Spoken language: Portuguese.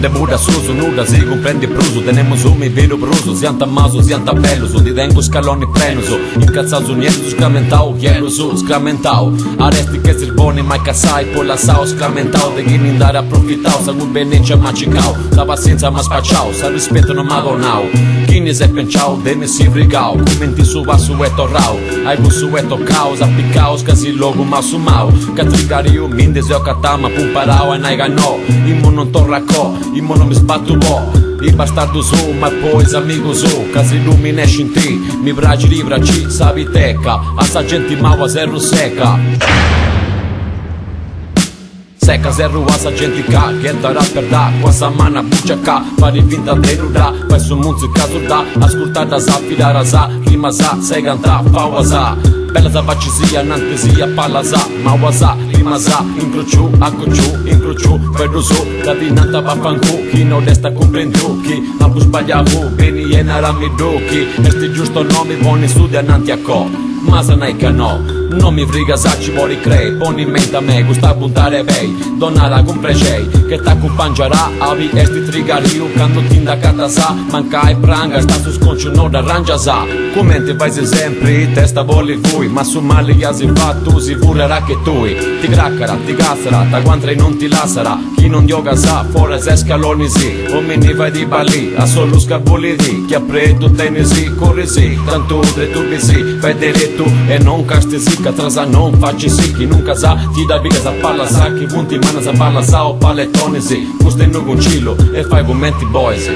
Onde muda suso, nuda, si comprende pruso. Tenemos un mi vero bruso, zianta maso, zianta peluso. Di dengo scaloni prenuso, incazzato niente su scramentau. Chielo su scramentau, arresti che sirboni mai cassai. Poi la sao scramentau, de chi andare approfittau. Sa bene c'è macicau, sa pazienza ma spacciau. Sa rispetto non madonau, chi ne se penciau, de ne si frigau. Commenti su va su eto rau, ai bu su eto causa, piccaus, casi logo ma su mau. Catricariu, minde se o catama, pumparau e nai ganò. Imo non torracò, imo non mi sbattu bo. I bastardo su, ma poi amico su. Casi lumine scinti, mi bragi livraci, saviteca. Assa gente mau a zero seca. Seca zero asa gente ca, che darà per da. Quasa mana buccia ca, pari vinta denuda. Fai su musica da, ascoltata sa, fidara sa. Rima sa, sei canta, fa wasa. Bella za vacizia, nantesia, palla sa. Ma wasa, rima sa, incrociu, incrociu, vedo su. Da dinanta vaffancu, chi non resta comprendu. Chi abu sbagliavu, beni e naramidu. Esti giusto nome, buoni studi annanti a co. Ma se n'hai no. Non mi friga sa ci vuoi crei, poni in mente a me, gusta puntare vei. Donna la comprecei, che t'accompagnerà. Avi esti trigariu, quando ti indacata sa. Manca e pranga, sta su sconcio non arrangia sa. Commenti vai sempre, testa voli vui. Ma su male che si fa, tu si furerà che tui. Ti craccara, ti cassera, da quantre non ti lascerà. Chi non yoga sa, fuori se scaloni sì. O me ne vai di balì, a solo scapoli di. Chi ha preso tenesi, corri sì. Tanto tu sì, vedere tu e non casti sì. Che atrasa non facci sì, chi nunca sa. Ti da biga sa palla sa, chi punti mana sa palla sa o pallettone sì. Questo è un concillo e fai commenti boys.